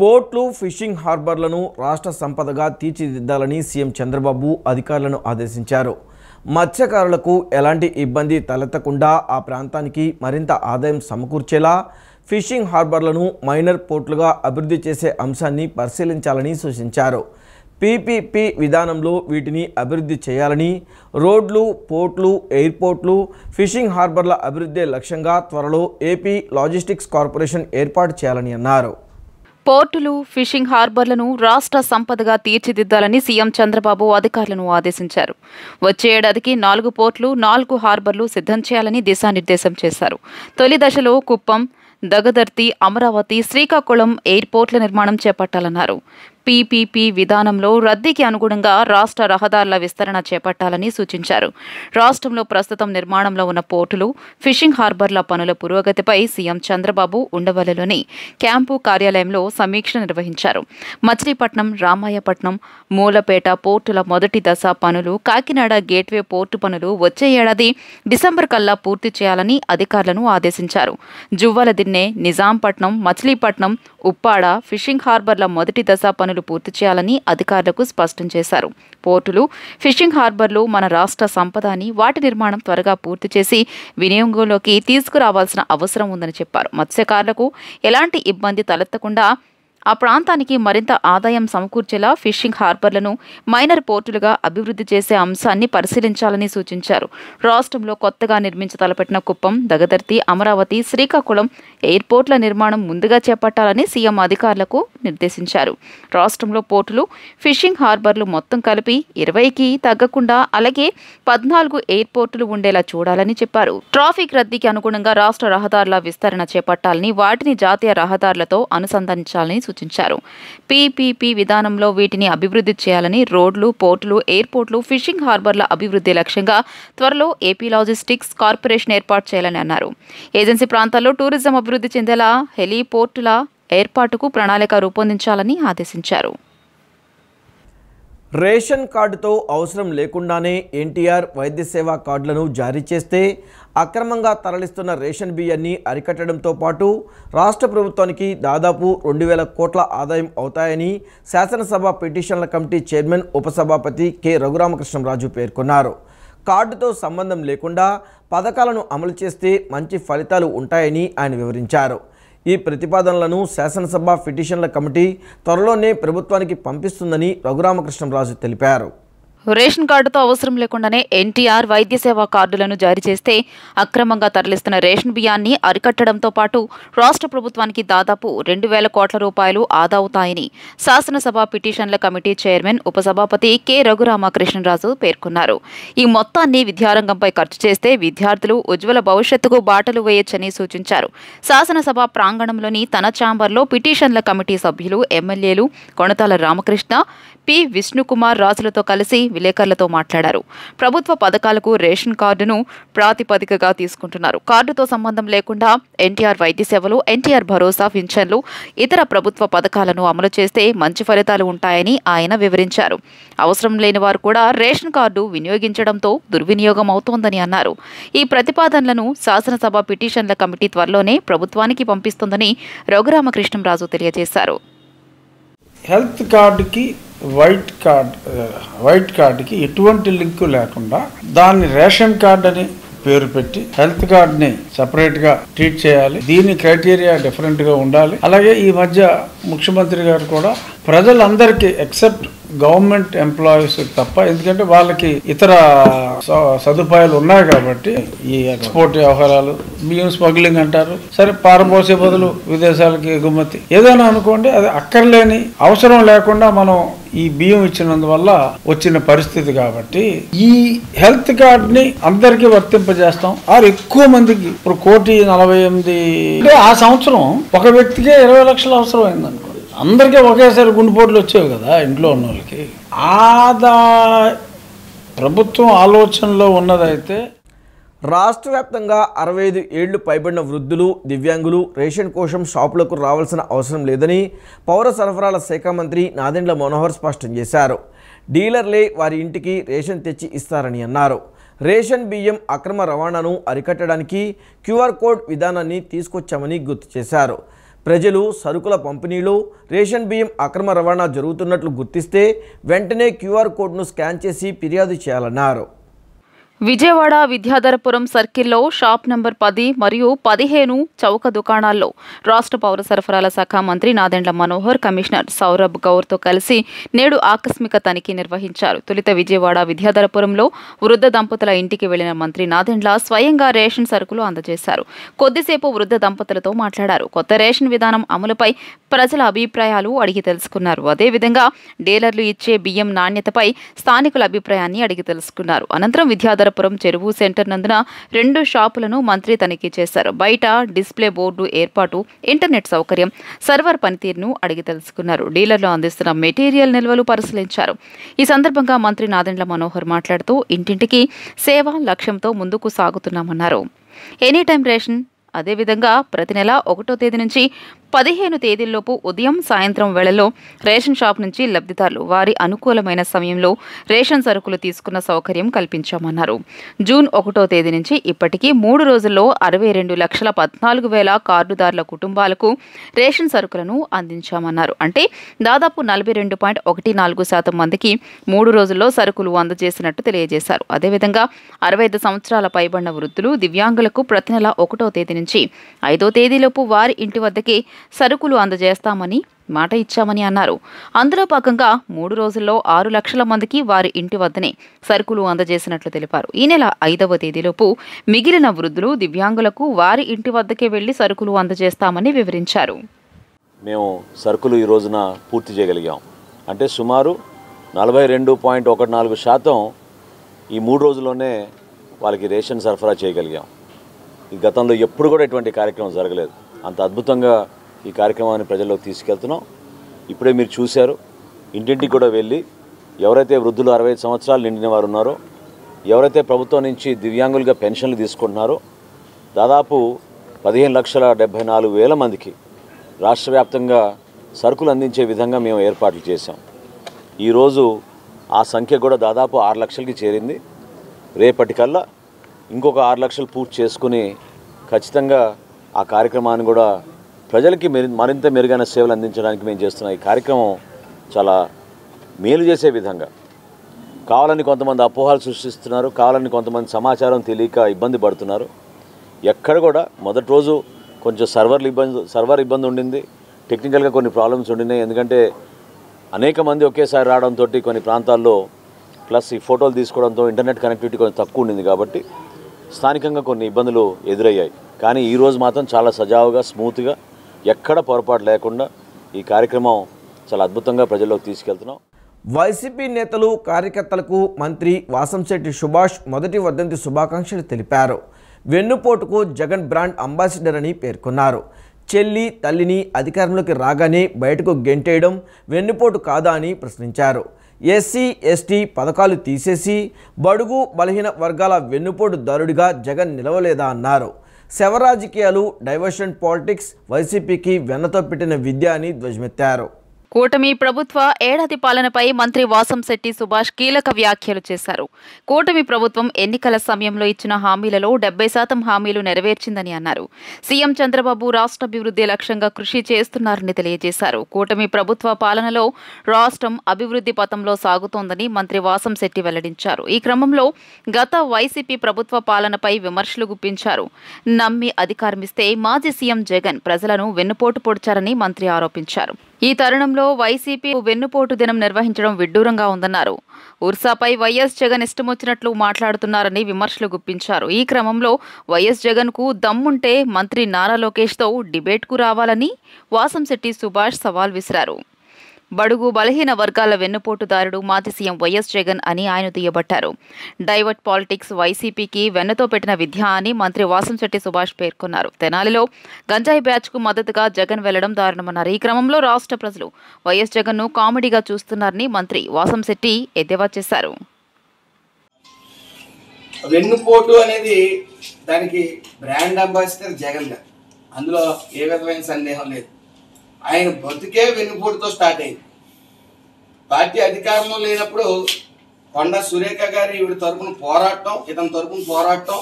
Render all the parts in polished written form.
పోర్ట్లు fishing హార్బర్లను రాష్ట్ర సంపదగా తీర్చిదిద్దాలని సీఎం చంద్రబాబు అధికారులను ఆదేశించారు. మత్స్యకారులకు ఎలాంటి ఇబ్బంది తలెత్తకుండా ఆ ప్రాంతానికి మరింత ఆదాయం సమకూర్చేలా ఫిషింగ్ హార్బర్లను మైనర్ పోర్ట్లుగా అభివృద్ధి చేసే అంశాన్ని పరిశీలించాలని సూచించారు. పీపీపీ విధానంలో వీటిని అభివృద్ధి చేయాలని, రోడ్లు, పోర్ట్లు, ఎయిర్పోర్ట్లు, ఫిషింగ్ హార్బర్ల అభివృద్ధి లక్ష్యంగా త్వరలో ఏపీ లాజిస్టిక్స్ కార్పొరేషన్ ఏర్పాటు చేయాలని అన్నారు. పోర్టులు, ఫిషింగ్ హార్బర్లను రాష్ట్ర సంపదగా తీర్చిదిద్దాలని సీఎం చంద్రబాబు అధికారులను ఆదేశించారు. వచ్చే ఏడాదికి 4 పోర్టులు, 4 హార్బర్లు సిద్ధం చేయాలని దిశానిర్దేశం చేశారు. తొలి దశలో కుప్పం, దగదర్తి, అమరావతి, శ్రీకాకుళం ఎయిర్పోర్ట్ల నిర్మాణం చేపట్టాలన్నారు. పీపీపీ విధానంలో రద్దీకి అనుగుణంగా రాష్ట్ర రహదారుల విస్తరణ చేపట్టాలని సూచించారు. రాష్ట్రంలో ప్రస్తుతం నిర్మాణంలో ఉన్న పోర్టులు, ఫిషింగ్ హార్బర్ల పనుల పురోగతిపై సీఎం చంద్రబాబు ఉండవల్లిలోని క్యాంపు కార్యాలయంలో సమీక్ష నిర్వహించారు. మచిలీపట్నం, రామాయపట్నం, మూలపేట పోర్టుల మొదటి దశ పనులు, కాకినాడ గేట్వే పోర్టు పనులు వచ్చే ఏడాది డిసెంబర్ కల్లా పూర్తి చేయాలని అధికారులను ఆదేశించారు. జువ్వలదిన్నె, నిజాంపట్నం, మచిలీపట్నం, ఉప్పాడ ఫిషింగ్ హార్బర్ల మొదటి దశ పనులు పూర్తి చేయాలని అధికారులకు స్పష్టం చేశారు. పోర్టులు, ఫిషింగ్ హార్బర్లు మన రాష్ట్ర సంపద అని, వాటి నిర్మాణం త్వరగా పూర్తి చేసి వినియోగంలోకి తీసుకురావాల్సిన అవసరం ఉందని చెప్పారు. మత్స్యకారులకు ఎలాంటి ఇబ్బంది తలెత్తకుండా ఆ ప్రాంతానికి మరింత ఆదాయం సమకూర్చేలా ఫిషింగ్ హార్బర్లను మైనర్ పోర్టులుగా అభివృద్ధి చేసే అంశాన్ని పరిశీలించాలని సూచించారు. రాష్ట్రంలో కొత్తగా నిర్మించ తలపెట్టిన కుప్పం, దగదర్తి, అమరావతి, శ్రీకాకుళం ఎయిర్పోర్ట్ల నిర్మాణం ముందుగా చేపట్టాలని సీఎం అధికారులకు నిర్దేశించారు. రాష్ట్రంలో పోర్టులు, ఫిషింగ్ హార్బర్లు మొత్తం కలిపి 20కి తగ్గకుండా అలాగే 14 ఎయిర్పోర్టులు ఉండేలా చూడాలని చెప్పారు. ట్రాఫిక్ రద్దీకి అనుగుణంగా రాష్ట్ర రహదారుల విస్తరణ చేపట్టాలని, వాటిని జాతీయ రహదారులతో అనుసంధానించాలని సూచించారు. పీపీపీ విధానంలో వీటిని అభివృద్ధి చేయాలని, రోడ్లు, పోర్టులు, ఎయిర్పోర్ట్లు, ఫిషింగ్ హార్బర్ల అభివృద్ధి లక్ష్యంగా త్వరలో ఏపీ లాజిస్టిక్స్ కార్పొరేషన్ ఏర్పాటు చేయాలని అన్నారు. ఏజెన్సీ ప్రాంతాల్లో టూరిజం అభివృద్ధి చెందేలా హెలీపోర్టుల ఏర్పాటుకు ప్రణాళిక రూపొందించాలని ఆదేశించారు. రేషన్ కార్డుతో అవసరం లేకుండానే ఎన్టీఆర్ వైద్య సేవా కార్డులను జారీ చేస్తే అక్రమంగా తరలిస్తున్న రేషన్ బియ్యాన్ని అరికట్టడంతో పాటు రాష్ట్ర ప్రభుత్వానికి దాదాపు 2000 కోట్ల ఆదాయం అవుతాయని శాసనసభ పిటిషన్ల కమిటీ చైర్మన్, ఉపసభాపతి కె రఘురామకృష్ణరాజు పేర్కొన్నారు. కార్డుతో సంబంధం లేకుండా పథకాలను అమలు చేస్తే మంచి ఫలితాలు ఉంటాయని ఆయన వివరించారు. ఈ ప్రతిపాదనలను శాసనసభ పిటిషన్ల కమిటీ త్వరలోనే ప్రభుత్వానికి పంపిస్తుందని రఘురామకృష్ణరాజు తెలిపారు. రేషన్ కార్డుతో అవసరం లేకుండానే ఎన్టీఆర్ వైద్య సేవా కార్డులను జారీ చేస్తే అక్రమంగా తరలిస్తున్న రేషన్ బియ్యాన్ని అరికట్టడంతో పాటు రాష్ట్ర ప్రభుత్వానికి దాదాపు 2000 కోట్ల రూపాయలు ఆదా అవుతాయని శాసనసభ పిటిషన్ల కమిటీ చైర్మన్, ఉపసభాపతి కె రఘురామకృష్ణరాజు పేర్కొన్నారు. ఈ మొత్తాన్ని విద్యారంగంపై ఖర్చు చేస్తే విద్యార్థులు ఉజ్వల భవిష్యత్తుకు బాటలు వేయొచ్చని సూచించారు. శాసనసభ ప్రాంగణంలోని తన ఛాంబర్లో పిటిషన్ల కమిటీ సభ్యులు, ఎమ్మెల్యేలు కొణతాల రామకృష్ణ, పి విష్ణుకుమార్ రాజులతో కలిసి విలేకరులతో మాట్లాడారు. ప్రభుత్వ పథకాలకు రేషన్ కార్డును ప్రాతిపదికగా తీసుకుంటున్నారు. కార్డుతో సంబంధం లేకుండా ఎన్టీఆర్ వైద్య సేవలు, ఎన్టీఆర్ భరోసా, పింఛన్లు, ఇతర ప్రభుత్వ పథకాలను అమలు చేస్తే మంచి ఫలితాలు ఉంటాయని ఆయన వివరించారు. అవసరం లేని వారు కూడా రేషన్ కార్డు వినియోగించడంతో దుర్వినియోగం అవుతోందని అన్నారు. ఈ ప్రతిపాదనలను శాసనసభ పిటిషన్ల కమిటీ త్వరలోనే ప్రభుత్వానికి పంపిస్తుందని రఘురామకృష్ణరాజు తెలియజేశారు. హెల్త్ కార్డుకి వైట్ కార్డుకి ఎటువంటి లింకు లేకుండా దాన్ని రేషన్ కార్డు అని పేరు పెట్టి హెల్త్ కార్డుని సెపరేట్గా ట్రీట్ చేయాలి. దీని క్రైటీరియా డిఫరెంట్గా ఉండాలి. అలాగే ఈ మధ్య ముఖ్యమంత్రి గారు కూడా ప్రజలందరికీ ఎక్సెప్ట్ గవర్నమెంట్ ఎంప్లాయీస్ తప్ప, ఎందుకంటే వాళ్ళకి ఇతర సదుపాయాలు ఉన్నాయి కాబట్టి ఈ ఎక్స్పోర్ట్ వ్యవహారాలు, బియ్యం స్మగ్లింగ్ అంటారు, సరే పారబోసే బదులు విదేశాలకి ఎగుమతి ఏదైనా అనుకోండి, అది అక్కర్లేని అవసరం లేకుండా మనం ఈ బియ్యం ఇచ్చినందువల్ల వచ్చిన పరిస్థితి కాబట్టి ఈ హెల్త్ కార్డుని అందరికీ వర్తింపజేస్తాం. ఆరు ఎక్కువ మందికి ఇప్పుడు 1,48 ఆ సంవత్సరం ఒక వ్యక్తికే 20 లక్షలు అవసరం అయిందనుకో, అందరికీ ఒకేసారి గుండెపోట్లు వచ్చేవి కదా ఇంట్లో ఉన్న వాళ్ళకి. ప్రభుత్వం ఆలోచనలో ఉన్నదైతే రాష్ట్ర వ్యాప్తంగా 65 ఏళ్లు పైబడిన వృద్ధులు, దివ్యాంగులు రేషన్ కోసం షాపులకు రావాల్సిన అవసరం లేదని పౌర సరఫరాల శాఖ మంత్రి నాదెండ్ల మనోహర్ స్పష్టం చేశారు. డీలర్లే వారి ఇంటికి రేషన్ తెచ్చి ఇస్తారని అన్నారు. రేషన్ బియ్యం అక్రమ రవాణాను అరికట్టడానికి క్యూఆర్ కోడ్ విధానాన్ని తీసుకొచ్చామని గుర్తు చేశారు. ప్రజలు సరుకుల పంపిణీలో రేషన్ బియ్యం అక్రమ రవాణా జరుగుతున్నట్లు గుర్తిస్తే వెంటనే క్యూఆర్ కోడ్ను స్కాన్ చేసి ఫిర్యాదు చేయాలన్నారు. విజయవాడ విద్యాధరపురం సర్కిల్లో షాప్ నంబర్ 10 మరియు 15 చౌక దుకాణాల్లో రాష్ట్ర పౌర సరఫరాల శాఖ మంత్రి నాదెండ్ల మనోహర్, కమిషనర్ సౌరభ్ గౌర్తో కలిసి నేడు ఆకస్మిక తనిఖీ నిర్వహించారు. తొలుత విజయవాడ విద్యాధరపురంలో వృద్ధ దంపతుల ఇంటికి వెళ్లిన మంత్రి నాదెండ్ల స్వయంగా రేషన్ సరుకులు అందజేశారు. కొద్దిసేపు వృద్ధ దంపతులతో మాట్లాడారు. కొత్త రేషన్ విధానం అమలుపై ప్రజల అభిప్రాయాలు అడిగి తెలుసుకున్నారు. అదేవిధంగా డీలర్లు ఇచ్చే బియ్యం నాణ్యతపై స్థానికుల అభిప్రాయాన్ని అడిగి తెలుసుకున్నారు. అనంతరం విద్యాధరపురం చెరువు సెంటర్ నందున 2 షాపులను మంత్రి తనిఖీ చేశారు. బయట డిస్ప్లే బోర్డు ఏర్పాటు, ఇంటర్నెట్ సౌకర్యం, సర్వర్ పనితీరును అడిగి తెలుసుకున్నారు. డీలర్లు అందిస్తున్న మెటీరియల్ నిల్వలు పరిశీలించారు. ఈ సందర్భంగా మంత్రి నాదెండ్ల మనోహర్ మాట్లాడుతూ ఇంటింటికి సేవ లక్ష్యంతో ముందుకు సాగుతున్నామన్నారు. ఎనీ టైం రేషన్, అదేవిధంగా ప్రతి నెల 1వ తేదీ నుంచి 15 తేదీల్లోపు ఉదయం సాయంత్రం వేళల్లో రేషన్ షాప్ నుంచి లబ్ధిదారులు వారి అనుకూలమైన సమయంలో రేషన్ సరుకులు తీసుకున్న సౌకర్యం కల్పించామన్నారు. జూన్ 1వ తేదీ నుంచి ఇప్పటికీ 3 రోజుల్లో 62,14,000 కార్డుదారుల కుటుంబాలకు రేషన్ సరుకులను అందించామన్నారు. అంటే దాదాపు 42.14% మందికి 3 రోజుల్లో సరుకులు అందజేసినట్టు తెలియజేశారు. అదేవిధంగా 65 సంవత్సరాల పైబడిన వృద్ధులు, దివ్యాంగులకు ప్రతి నెల 1వ తేదీ నుంచి 5వ తేదీలోపు వారి ఇంటి వద్దకే సరుకులు అందజేస్తామని మాట ఇచ్చామని అన్నారు. అందులో భాగంగా 3 రోజుల్లో 6 లక్షల మందికి వారి ఇంటి వద్దనే సరుకులు అందజేసినట్లు తెలిపారు. ఈ నెల 5వ తేదీలోపు మిగిలిన వృద్ధులు, దివ్యాంగులకు వారి ఇంటి వద్దకే వెళ్లి సరుకులు అందజేస్తామని వివరించారు. మేము సరుకులు ఈ రోజున పూర్తి చేయగలిగాం. అంటే సుమారు 42.14% ఈ 3 రోజుల్లోనే వాళ్ళకి రేషన్ సరఫరా చేయగలిగాం. ఈ గతంలో ఎప్పుడు కూడా ఇటువంటి కార్యక్రమం జరగలేదు. అంత అద్భుతంగా ఈ కార్యక్రమాన్ని ప్రజల్లోకి తీసుకెళ్తున్నాం. ఇప్పుడే మీరు చూశారు, ఇంటింటికి కూడా వెళ్ళి ఎవరైతే వృద్ధులు 65 సంవత్సరాలు నిండిన వారు ఉన్నారో, ఎవరైతే ప్రభుత్వం నుంచి దివ్యాంగులుగా పెన్షన్లు తీసుకుంటున్నారో దాదాపు 15,74,000 మందికి రాష్ట్ర వ్యాప్తంగా సరుకులు అందించే విధంగా మేము ఏర్పాట్లు చేశాం. ఈరోజు ఆ సంఖ్య కూడా దాదాపు 6 లక్షలకి చేరింది. రేపటికల్లా ఇంకొక 6 లక్షలు పూర్తి చేసుకుని ఖచ్చితంగా ఆ కార్యక్రమాన్ని కూడా ప్రజలకి మరింత మెరుగైన సేవలు అందించడానికి మేము చేస్తున్న ఈ కార్యక్రమం చాలా మేలు చేసే విధంగా. కావాలని కొంతమంది అపోహలు సృష్టిస్తున్నారు, కావాలని కొంతమంది సమాచారం తెలియక ఇబ్బంది పడుతున్నారు. ఎక్కడ కూడా మొదటి రోజు కొంచెం సర్వర్ ఇబ్బంది ఉండింది, టెక్నికల్గా కొన్ని ప్రాబ్లమ్స్ ఉండినాయి. ఎందుకంటే అనేక మంది ఒకేసారి రావడంతో కొన్ని ప్రాంతాల్లో ప్లస్ ఈ ఫోటోలు తీసుకోవడంతో ఇంటర్నెట్ కనెక్టివిటీ కొంచెం తక్కువ ఉండింది కాబట్టి స్థానికంగా కొన్ని ఇబ్బందులు ఎదురయ్యాయి. కానీ ఈరోజు మాత్రం చాలా సజావుగా, స్మూత్గా, ఎక్కడ పొరపాటు లేకుండా ఈ కార్యక్రమం చాలా అద్భుతంగా ప్రజల్లోకి తీసుకెళ్తున్నాం. వైసీపీ నేతలు, కార్యకర్తలకు మంత్రి వాసంశెట్టి సుభాష్ మొదటి వర్ధంతి శుభాకాంక్షలు తెలిపారు. వెన్నుపోటుకు జగన్ బ్రాండ్ అంబాసిడర్ అని పేర్కొన్నారు. చెల్లి, తల్లిని అధికారంలోకి రాగానే బయటకు గెంటేయడం వెన్నుపోటు కాదా అని ప్రశ్నించారు. ఎస్సీ, ఎస్టీ పథకాలు తీసేసి బడుగు బలహీన వర్గాల వెన్నుపోటు దారుడిగా జగన్ నిలవలేదా అన్నారు. శవరాజకీయాలు, డైవర్షన్ పాలిటిక్స్ వైసీపీకి వెన్నతో పెట్టిన విద్య అని ధ్వజమెత్తారు. కూటమి ప్రభుత్వ ఏడాది పాలనపై మంత్రి వాసంశెట్టి సుభాష్ కీలక వ్యాఖ్యలు చేశారు. కూటమి ప్రభుత్వం ఎన్నికల సమయంలో ఇచ్చిన హామీలలో 70% హామీలు నెరవేర్చిందని అన్నారు. సీఎం చంద్రబాబు రాష్ట్రాభివృద్ధి లక్ష్యంగా కృషి చేస్తున్నారని తెలియజేశారు. కూటమి ప్రభుత్వ పాలనలో రాష్ట్రం అభివృద్ధి పథంలో సాగుతోందని మంత్రి వాసంశెట్టి వెల్లడించారు. ఈ క్రమంలో గత వైసీపీ ప్రభుత్వ పాలనపై విమర్శలు గుప్పించారు. నమ్మి అధికారమిస్తే మాజీ సీఎం జగన్ ప్రజలను వెన్నుపోటు పొడిచారని మంత్రి ఆరోపించారు. ఈ తరుణంలో వైసీపీ వెన్నుపోటు దినం నిర్వహించడం విడ్డూరంగా ఉందన్నారు. ఉర్సాపై వైఎస్ జగన్ ఇష్టమొచ్చినట్లు మాట్లాడుతున్నారని విమర్శలు గుప్పించారు. ఈ క్రమంలో వైఎస్ జగన్కు దమ్ముంటే మంత్రి నారా లోకేష్తో డిబేట్కు రావాలని వాసంశెట్టి సుభాష్ సవాల్ విసిరారు. బడుగు బలహీన వర్గాల వెన్నుపోటుదారుడు మాజీ సీఎం వైఎస్ జగన్ అని ఆయన దుయ్యబట్టారు. డైవర్ట్ పాలిటిక్స్ వైసీపీకి వెన్నతో పెట్టిన విద్య అని మంత్రి వాసంశెట్టి సుభాష్ పేర్కొన్నారు. తెనాలిలో గంజాయి బ్యాచ్కు మద్దతుగా జగన్ వెళ్లడం దారుణమన్నారు. ఈ క్రమంలో రాష్ట్ర ప్రజలు వైఎస్ జగన్ను కామెడీగా చూస్తున్నారని మంత్రి వాసంశెట్టి ఎద్దేవా చేశారు. వెన్నుపోటు అనేది దానికి బ్రాండ్ అంబాసిడర్ జగన్ గారు, అందులో ఏ విధమైన సందేహం లేదు. ఆయన బతుకే వెన్నుపోటుతో స్టార్ట్ అయింది. పార్టీ అధికారంలో లేనప్పుడు కొండ సురేఖ గారు ఇతని తరపున పోరాటం,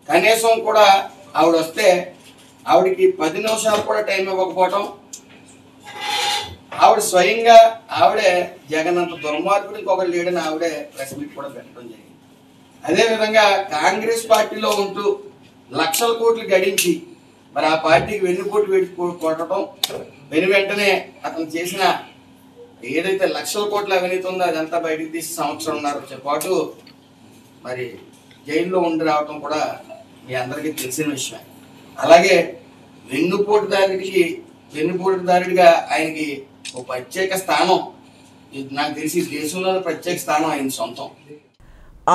కనీసం కూడా ఆవిడ వస్తే ఆవిడకి 10 నిమిషాలు కూడా టైం ఇవ్వకపోవటం, ఆవిడ స్వయంగా ఆవిడే జగన్ అంత దుర్మార్గుడు ఇంకొకరు లేడని ఆవిడే ప్రెస్ మీట్ కూడా పెట్టడం జరిగింది. అదేవిధంగా కాంగ్రెస్ పార్టీలో ఉంటూ లక్షల కోట్లు గడించి మరి ఆ పార్టీకి వెన్నుపోటు కొట్టడం, వెంటనే అతను చేసిన ఏదైతే లక్షల కోట్ల అవినీతి ఉందో అదంతా బయటకు తీసి సంవత్సరంన్నర పాటు మరి జైల్లో ఉండి రావటం కూడా మీ అందరికీ తెలిసిన విషయమే. అలాగే వెన్నుపోటుదారుడిగా ఆయనకి ఒక ప్రత్యేక స్థానం, నాకు తెలిసి దేశంలోనే ప్రత్యేక స్థానం ఆయన సొంతం.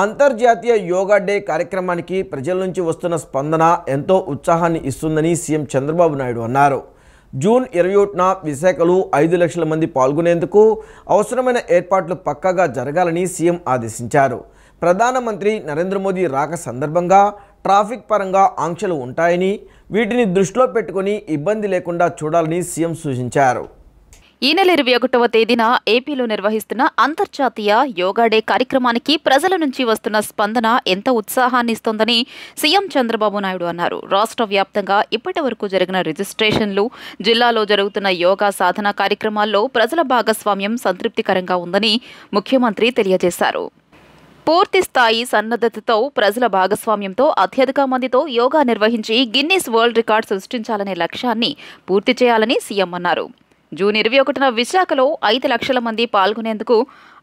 అంతర్జాతీయ యోగా డే కార్యక్రమానికి ప్రజల నుంచి వస్తున్న స్పందన ఎంతో ఉత్సాహాన్ని ఇస్తుందని సీఎం చంద్రబాబు నాయుడు అన్నారు. జూన్ 21న విశాఖలో 5 లక్షల మంది పాల్గొనేందుకు అవసరమైన ఏర్పాట్లు పక్కాగా జరగాలని సీఎం ఆదేశించారు. ప్రధానమంత్రి నరేంద్ర మోదీ రాక సందర్భంగా ట్రాఫిక్ పరంగా ఆంక్షలు ఉంటాయని, వీటిని దృష్టిలో పెట్టుకుని ఇబ్బంది లేకుండా చూడాలని సీఎం సూచించారు. ఈ నెల 21వ తేదీన ఏపీలో నిర్వహిస్తున్న అంతర్జాతీయ యోగా డే కార్యక్రమానికి ప్రజల నుంచి వస్తున్న స్పందన ఎంత ఉత్సాహాన్ని ఇస్తోందని సీఎం చంద్రబాబు నాయుడు అన్నారు. రాష్ట్ర వ్యాప్తంగా ఇప్పటి వరకు జరిగిన రిజిస్ట్రేషన్లు, జిల్లాలో జరుగుతున్న యోగా సాధన కార్యక్రమాల్లో ప్రజల భాగస్వామ్యం సంతృప్తికరంగా ఉందని ముఖ్యమంత్రి తెలియజేశారు. పూర్తి స్థాయి సన్నద్ధతతో ప్రజల భాగస్వామ్యంతో అత్యధిక మందితో యోగా నిర్వహించి గిన్నిస్ వరల్డ్ రికార్డ్ సృష్టించాలనే లక్ష్యాన్ని పూర్తి చేయాలని సీఎం అన్నారు. జూన్ 21న విశాఖలో 5 లక్షల మంది పాల్గొనేందుకు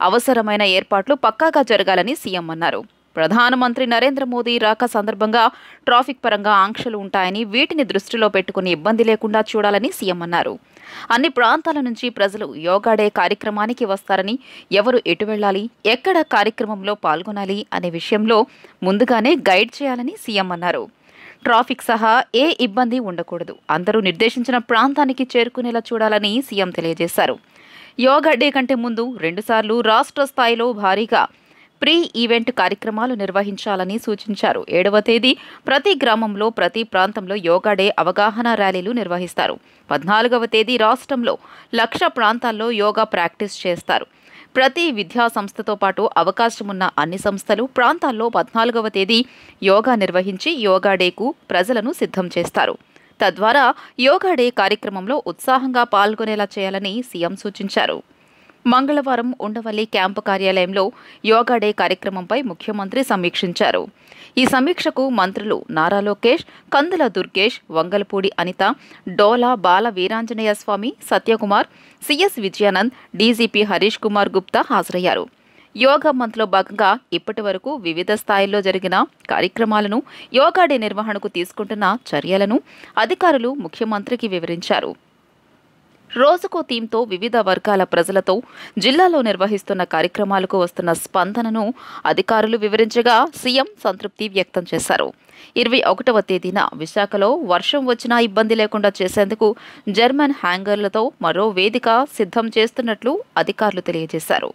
అవసరమైన ఏర్పాట్లు పక్కాగా జరగాలని సీఎం అన్నారు. ప్రధానమంత్రి నరేంద్ర మోదీ రాక సందర్భంగా ట్రాఫిక్ పరంగా ఆంక్షలు ఉంటాయని, వీటిని దృష్టిలో పెట్టుకుని ఇబ్బంది లేకుండా చూడాలని సీఎం అన్నారు. అన్ని ప్రాంతాల నుంచి ప్రజలు యోగా డే కార్యక్రమానికి వస్తారని, ఎవరు ఎటు వెళ్లాలి, ఎక్కడ కార్యక్రమంలో పాల్గొనాలి అనే విషయంలో ముందుగానే గైడ్ చేయాలని సీఎం అన్నారు. ట్రాఫిక్ సహా ఏ ఇబ్బంది ఉండకూడదు, అందరూ నిర్దేశించిన ప్రాంతానికి చేరుకునేలా చూడాలని సీఎం తెలియజేశారు. యోగా డే కంటే ముందు 2 సార్లు రాష్ట్ర స్థాయిలో భారీగా ప్రీ ఈవెంట్ కార్యక్రమాలు నిర్వహించాలని సూచించారు. 7వ తేదీ ప్రతి గ్రామంలో, ప్రతి ప్రాంతంలో యోగా డే అవగాహన ర్యాలీలు నిర్వహిస్తారు. 14వ తేదీ రాష్ట్రంలో 1,00,000 ప్రాంతాల్లో యోగా ప్రాక్టీస్ చేస్తారు. ప్రతి విద్యా సంస్థతో పాటు అవకాశమున్న అన్ని సంస్థలు, ప్రాంతాల్లో 14వ తేదీ యోగా నిర్వహించి యోగా డేకు ప్రజలను సిద్ధం చేస్తారు. తద్వారా యోగా డే కార్యక్రమంలో ఉత్సాహంగా పాల్గొనేలా చేయాలని సీఎం సూచించారు. మంగళవారం ఉండవల్లి క్యాంపు కార్యాలయంలో యోగా డే కార్యక్రమంపై ముఖ్యమంత్రి సమీక్షించారు. ఈ సమీక్షకు మంత్రులు నారా లోకేష్, కందుల దుర్గేష్, వంగలపూడి అనిత, డోలా బాల వీరాంజనేయ స్వామి, సత్యకుమార్, సిఎస్ విజయానంద్, డీజీపీ హరీష్ కుమార్ గుప్తా హాజరయ్యారు. యోగా మంత్లో భాగంగా ఇప్పటి వరకు వివిధ స్థాయిల్లో జరిగిన కార్యక్రమాలను, యోగా డే నిర్వహణకు తీసుకుంటున్న చర్యలను అధికారులు ముఖ్యమంత్రికి వివరించారు. రోజుకో థీమ్తో వివిధ వర్గాల ప్రజలతో జిల్లాలో నిర్వహిస్తున్న కార్యక్రమాలకు వస్తున్న స్పందనను అధికారులు వివరించగా సీఎం సంతృప్తి వ్యక్తం చేశారు. 21వ తేదీన విశాఖలో వర్షం వచ్చినా ఇబ్బంది లేకుండా చేసేందుకు జర్మన్ హ్యాంగర్లతో మరో వేదిక సిద్ధం చేస్తున్నట్లు అధికారులు తెలియజేశారు.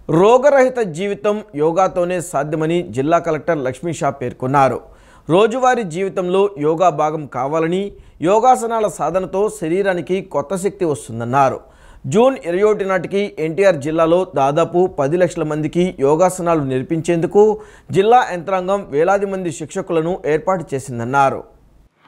రోగరహిత జీవితం యోగాతోనే సాధ్యమని జిల్లా కలెక్టర్ లక్ష్మీ షా పేర్కొన్నారు. రోజువారీ జీవితంలో యోగా భాగం కావాలని, యోగాసనాల సాధనతో శరీరానికి కొత్త శక్తి వస్తుందన్నారు. జూన్ 21 నాటికి ఎన్టీఆర్ జిల్లాలో దాదాపు 10 లక్షల మందికి యోగాసనాలు నేర్పించేందుకు జిల్లా యంత్రాంగం వేలాది మంది శిక్షకులను ఏర్పాటు చేసిందన్నారు.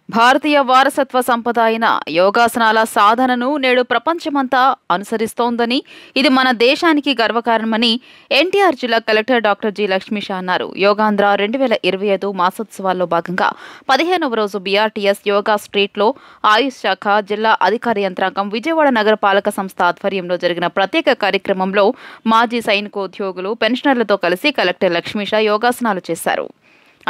భారతీయ వారసత్వ సంపద అయిన యోగాసనాల సాధనను నేడు ప్రపంచమంతా అనుసరిస్తోందని, ఇది మన దేశానికి గర్వకారణమని ఎన్టీఆర్ జిల్లా కలెక్టర్ డాక్టర్ జి లక్ష్మీషా అన్నారు. యోగాంధ్ర 2025 మాసోత్సవాల్లో భాగంగా 15వ రోజు బీఆర్టీఎస్ యోగా స్ట్రీట్లో ఆయుష్ శాఖ జిల్లా అధికార యంత్రాంగం విజయవాడ నగరపాలక సంస్థ ఆధ్వర్యంలో జరిగిన ప్రత్యేక కార్యక్రమంలో మాజీ సైనికోద్యోగులు, పెన్షనర్లతో కలిసి కలెక్టర్ లక్ష్మీషా యోగాసనాలు చేశారు.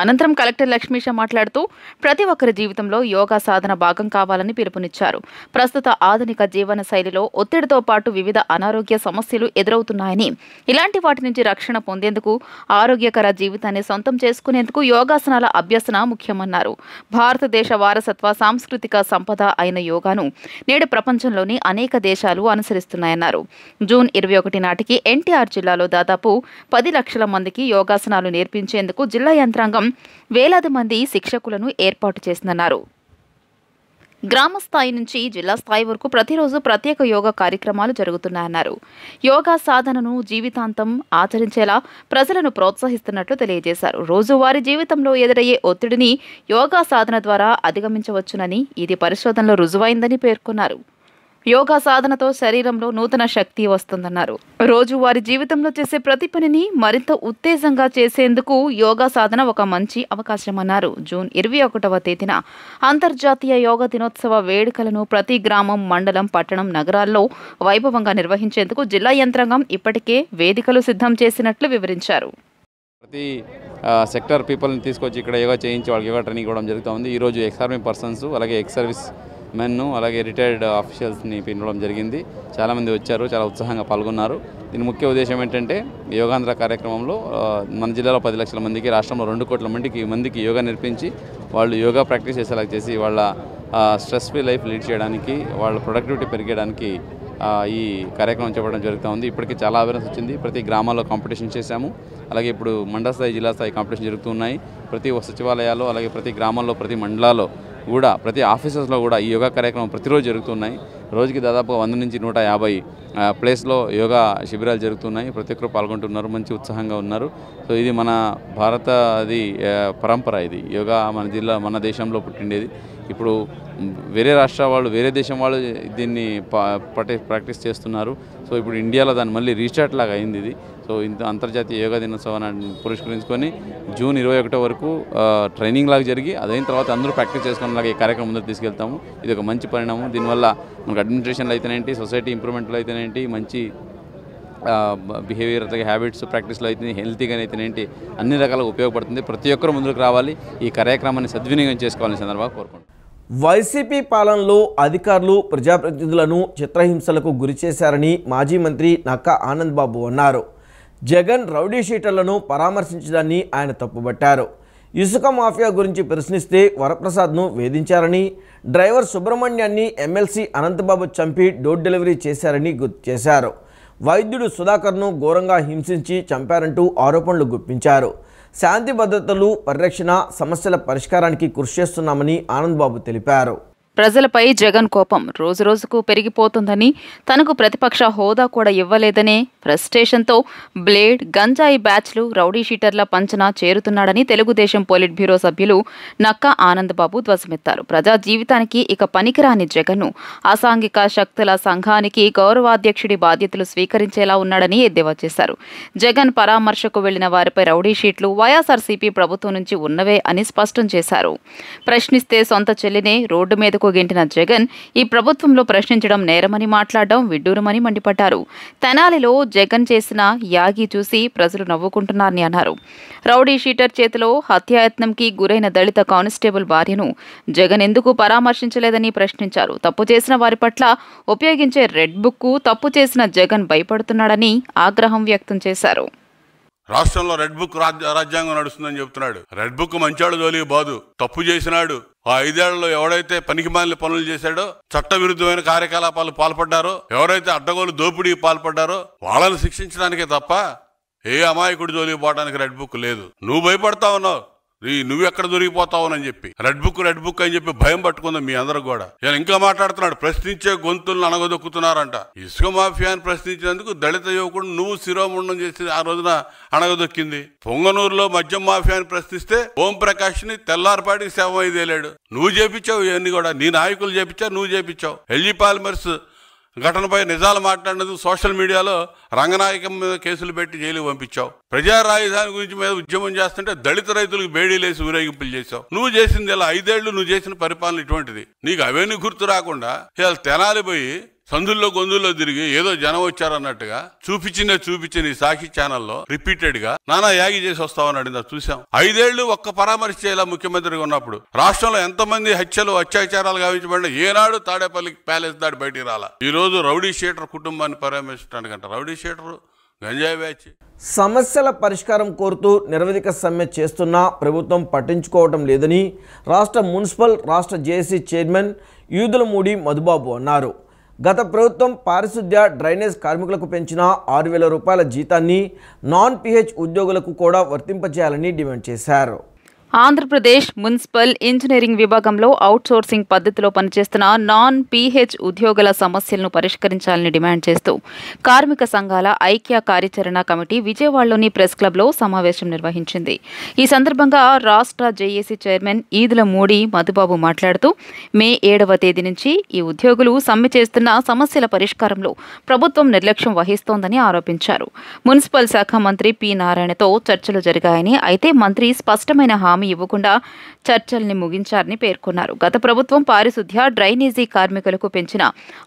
అనంతరం కలెక్టర్ లక్ష్మీషా మాట్లాడుతూ ప్రతి ఒక్కరి జీవితంలో యోగా సాధన భాగం కావాలని పిలుపునిచ్చారు. ప్రస్తుత ఆధునిక జీవన శైలిలో ఒత్తిడితో పాటు వివిధ అనారోగ్య సమస్యలు ఎదురవుతున్నాయని, ఇలాంటి వాటి నుంచి రక్షణ పొందేందుకు, ఆరోగ్యకర జీవితాన్ని సొంతం చేసుకునేందుకు యోగాసనాల అభ్యసన ముఖ్యమన్నారు. భారతదేశ వారసత్వ సాంస్కృతిక సంపద అయిన యోగాను నేడు ప్రపంచంలోని అనేక దేశాలు అనుసరిస్తున్నాయన్నారు. జూన్ 21 నాటికి ఎన్టీఆర్ జిల్లాలో దాదాపు 10 లక్షల మందికి యోగాసనాలు నేర్పించేందుకు జిల్లా యంత్రాంగం వేలాది మంది శిక్షకులను ఏర్పాటు చేసిందన్నారు. గ్రామ స్థాయి నుంచి జిల్లా స్థాయి వరకు ప్రతిరోజు ప్రత్యేక యోగా కార్యక్రమాలు జరుగుతున్నాయన్నారు. యోగా సాధనను జీవితాంతం ఆచరించేలా ప్రజలను ప్రోత్సహిస్తున్నట్లు తెలియజేశారు. రోజువారీ జీవితంలో ఎదురయ్యే ఒత్తిడిని యోగా సాధన ద్వారా అధిగమించవచ్చునని, ఇది పరిశోధనలో రుజువైందని పేర్కొన్నారు. యోగా సాధనతో శరీరంలో నూతన శక్తి వస్తుందన్నారు. రోజువారీ జీవితంలో చేసే ప్రతి పనిని మరింత ఉత్తేజంగా చేసేందుకు యోగా సాధన ఒక మంచి అవకాశమన్నారు. జూన్ 21వ తేదీన అంతర్జాతీయ యోగా దినోత్సవ వేడుకలను ప్రతి గ్రామం, మండలం, పట్టణం, నగరాల్లో వైభవంగా నిర్వహించేందుకు జిల్లా యంత్రాంగం ఇప్పటికే వేదికలు సిద్ధం చేసినట్లు వివరించారు. ప్రతి సెక్టర్ పీపుల్ని తీసుకొచ్చి ఇక్కడ యోగా చేయించి వాళ్ళకి యోగా ట్రైనింగ్ ఇవ్వడం జరుగుతుంది. ఈరోజు ఎక్స్-ఆర్మీ పర్సన్స్, అలాగే ఎక్స్ సర్వీస్ మెన్ను, అలాగే రిటైర్డ్ ఆఫీషియల్స్ని పిలవడం జరిగింది. చాలామంది వచ్చారు, చాలా ఉత్సాహంగా పాల్గొన్నారు. దీని ముఖ్య ఉద్దేశం ఏంటంటే యోగాంధ్ర కార్యక్రమంలో మన జిల్లాలో 10 లక్షల మందికి, రాష్ట్రంలో 2 కోట్ల మందికి యోగా నేర్పించి వాళ్ళు యోగా ప్రాక్టీస్ చేసేలా చేసి వాళ్ళ స్ట్రెస్ ఫ్రీ లైఫ్ లీడ్ చేయడానికి, వాళ్ళ ప్రొడక్టివిటీ పెరిగడానికి ఈ కార్యక్రమం చేపట్టడం జరుగుతూ ఉంది. ఇప్పటికీ చాలా అవేర్నెస్ వచ్చింది. ప్రతి గ్రామాల్లో కాంపిటీషన్ చేశాము. అలాగే ఇప్పుడు మండల స్థాయి, జిల్లా స్థాయి కాంపిటీషన్ జరుగుతున్నాయి. ప్రతి సచివాలయాల్లో, అలాగే ప్రతి గ్రామాల్లో, ప్రతి మండలాల్లో కూడా, ప్రతి ఆఫీసెస్లో కూడా ఈ యోగా కార్యక్రమం ప్రతిరోజు జరుగుతున్నాయి. రోజుకి దాదాపు 100 నుంచి 150 ప్లేస్లో యోగా శిబిరాలు జరుగుతున్నాయి. ప్రతి ఒక్కరు పాల్గొంటున్నారు, మంచి ఉత్సాహంగా ఉన్నారు. సో ఇది మన భారతది పరంపర. ఇది యోగా మన దేశంలో పుట్టిండేది. ఇప్పుడు వేరే రాష్ట్ర వాళ్ళు, వేరే దేశం వాళ్ళు దీన్ని ప్రాక్టీస్ చేస్తున్నారు. సో ఇప్పుడు ఇండియాలో దాన్ని మళ్ళీ రీస్టార్ట్ లాగా అయింది ఇది. సో ఇంత అంతర్జాతీయ యోగా దినోత్సవాన్ని పురస్కరించుకొని జూన్ 21 వరకు ట్రైనింగ్ లాగా జరిగి, అదైన తర్వాత అందరూ ప్రాక్టీస్ చేసుకునేలాగా ఈ కార్యక్రమం ముందుకు తీసుకెళ్తాము. ఇది ఒక మంచి పరిణామం. దీనివల్ల మనకు అడ్మినిస్ట్రేషన్లో అయితేనేంటి, సొసైటీ ఇంప్రూవ్మెంట్లో అయితేనేంటి, మంచి బిహేవియర్, అలాగే హ్యాబిట్స్ ప్రాక్టీస్లో అయితే, హెల్తీగా అయితేనేంటి, అన్ని రకాలుగా ఉపయోగపడుతుంది. ప్రతి ఒక్కరు ముందుకు రావాలి, ఈ కార్యక్రమాన్ని సద్వినియోగం చేసుకోవాలని సందర్భంగా కోరుకుంటున్నాను. వైసీపీ పాలనలో అధికారులు ప్రజాప్రతినిధులను చిత్రహింసలకు గురిచేశారని మాజీ మంత్రి నక్కా ఆనంద్ బాబు అన్నారు. జగన్ రౌడీ షీటర్లను పరామర్శించడాన్ని ఆయన తప్పుబట్టారు. ఇసుక మాఫియా గురించి ప్రశ్నిస్తే వరప్రసాద్ను వేధించారని, డ్రైవర్ సుబ్రహ్మణ్యాన్ని ఎమ్మెల్సీ అనంతబాబు చంపి డోర్ డెలివరీ చేశారని గుర్తు చేశారు. వైద్యుడు సుధాకర్ను ఘోరంగా హింసించి చంపారంటూ ఆరోపణలు గుప్పించారు. శాంతి భద్రతలు పరిరక్షణ, సమస్యల పరిష్కారానికి కృషి చేస్తున్నామని ఆనంద్ బాబు తెలిపారు. ప్రజలపై జగన్ కోపం రోజురోజుకు పెరిగిపోతుందని, తనకు ప్రతిపక్ష హోదా కూడా ఇవ్వలేదనే ఫ్రస్ట్రేషన్తో బ్లేడ్, గంజాయి బ్యాచ్లు, రౌడీ షీటర్ల పంచన చేరుతున్నాడని తెలుగుదేశం పోలిట్ బ్యూరో సభ్యులు నక్కా ఆనందబాబు ధ్వజమెత్తారు. ప్రజా జీవితానికి ఇక పనికిరాని జగన్ను అసాంఘిక శక్తుల సంఘానికి గౌరవాధ్యక్షుడి బాధ్యతలు స్వీకరించేలా ఉన్నాడని ఎద్దేవా చేశారు. జగన్ పరామర్శకు వెళ్లిన వారిపై రౌడీ షీట్లు వైఎస్ఆర్సీపీ ప్రభుత్వం నుంచి ఉన్నవే అని స్పష్టం చేశారు. ప్రశ్నిస్తే సొంత చెల్లినే రోడ్డు మీద గెంటిన జగన్ ఈ ప్రభుత్వంలో ప్రశ్నించడం నేరమని మాట్లాడడం విడ్డూరమని మండిపడ్డారు. తెనాలిలో జగన్ చేసిన యాగి చూసి ప్రజలు నవ్వుకుంటున్నారని అన్నారు. రౌడీ షీటర్ చేతిలో హత్యాయత్నంకి గురైన దళిత కానిస్టేబుల్ భార్యను జగన్ ఎందుకు పరామర్శించలేదని ప్రశ్నించారు. తప్పు చేసిన వారి పట్ల ఉపయోగించే రెడ్ బుక్ తప్పు చేసిన జగన్ భయపడుతున్నాడని ఆగ్రహం వ్యక్తం చేశారు. రాష్ట్రంలో రెడ్ బుక్ రాజ్యాంగం నడుస్తుందని చెప్తున్నాడు. రెడ్ బుక్ మంచాడు జోలికి బాదు, తప్పు చేసినాడు. ఆ 5 ఏళ్లలో ఎవడైతే పనికిమాలిన పనులు చేశాడో, చట్ట విరుద్ధమైన కార్యకలాపాలు పాల్పడ్డారో, ఎవరైతే అడ్డగోలు దోపిడీకి పాల్పడ్డారో వాళ్ళని శిక్షించడానికే తప్ప ఏ అమాయకుడి జోలికి పోవడానికి రెడ్ బుక్ లేదు. నువ్వు భయపడతా ఉన్నావు, నువ్వు ఎక్కడ దొరికిపోతావునని చెప్పి రెడ్ బుక్ అని చెప్పి భయం పట్టుకుంది మీ అందరూ కూడా. ఇలా ఇంకా మాట్లాడుతున్నాడు, ప్రశ్నించే గొంతులను అణగదొక్కుతున్నారంట. ఇసుక మాఫియాని ప్రశ్నించినందుకు దళిత యువకుడు నువ్వు శిరోముండం చేసి ఆ రోజున అణగదొక్కింది. పొంగనూరులో మద్యం మాఫియాని ప్రశ్నిస్తే ఓం ప్రకాష్ ని తెల్లారిపాటికి శవం ఐదేలాడు. నువ్వు చేపించావు ఇవన్నీ కూడా, నీ నాయకులు చేపించావు, నువ్వు చేపించావు. ఎల్జీ పాలిమర్స్ ఘటనపై నిజాలు మాట్లాడినందుకు సోషల్ మీడియాలో రంగనాయకం మీద కేసులు పెట్టి జైలుకు పంపించావు. ప్రజా రాజధాని గురించి మీద ఉద్యమం చేస్తుంటే దళిత రైతులకు బేడీలేసి ఊరేగింపులు చేశావు. నువ్వు చేసింది ఇలా 5 ఏళ్లు నువ్వు చేసిన పరిపాలన ఇటువంటిది. నీకు అవన్నీ గుర్తు రాకుండా ఇలా తెనాలి పోయి సందుల్లో గొంతుల్లో తిరిగి ఏదో జనం వచ్చారన్నట్టుగా చూపించిన ఈ సాక్షి ఛానల్లో రిపీటెడ్ గా నానా యాగి చేసి వస్తామని చూసాం. 5 ఏళ్లు ఒక్క పరామర్శ చేయాల ముఖ్యమంత్రిగా ఉన్నప్పుడు. రాష్ట్రంలో ఎంతమంది హత్యలు, అత్యాచారాలు గావించబడినా ఏనాడు తాడేపల్లి ప్యాలెస్ దాడి బయటికి రాలా. ఈ రోజు రౌడీ షీటర్ కుటుంబాన్ని పరామర్శించడానికంట. రౌడీ షీటర్, గంజాయి బ్యాచ్. సమస్యల పరిష్కారం కోరుతూ నిరవధిక సమ్మె చేస్తున్నా ప్రభుత్వం పట్టించుకోవడం లేదని రాష్ట్ర మున్సిపల్, రాష్ట్ర జేఏసీ చైర్మన్ యూదులమూడి మధుబాబు అన్నారు. గత ప్రభుత్వం పారిశుద్ధ్య, డ్రైనేజ్ కార్మికులకు పెంచిన 6,000 రూపాయల జీతాన్ని నాన్ PH ఉద్యోగులకు కూడా వర్తింపజేయాలని డిమాండ్ చేశారు. ఆంధ్రప్రదేశ్ మున్సిపల్ ఇంజనీరింగ్ విభాగంలో అవుట్సోర్సింగ్ పద్ధతిలో పనిచేస్తున్న నాన్ పీహెచ్ ఉద్యోగుల సమస్యలను పరిష్కరించాలని డిమాండ్ చేస్తూ కార్మిక సంఘాల ఐక్య కార్యాచరణ కమిటీ విజయవాడలోని ప్రెస్ క్లబ్లో సమావేశం నిర్వహించింది. ఈ సందర్భంగా రాష్ట్ర జేఏసీ చైర్మన్ ఈదుల మూడి మధుబాబు మాట్లాడుతూ మే 7వ తేదీ నుంచి ఈ ఉద్యోగులు సమ్మె చేస్తున్న సమస్యల పరిష్కారంలో ప్రభుత్వం నిర్లక్ష్యం వహిస్తోందని ఆరోపించారు. మున్సిపల్ శాఖ మంత్రి పి నారాయణతో చర్చలు జరిగాయని, అయితే మంత్రి స్పష్టమైన హామీ ఇవ్వకుండా చర్చల్ని ముగించారని పేర్కొన్నారు. గత ప్రభుత్వం పారిశుద్ధ్య, డ్రైనేజీ కార్మికులకు పెంచిన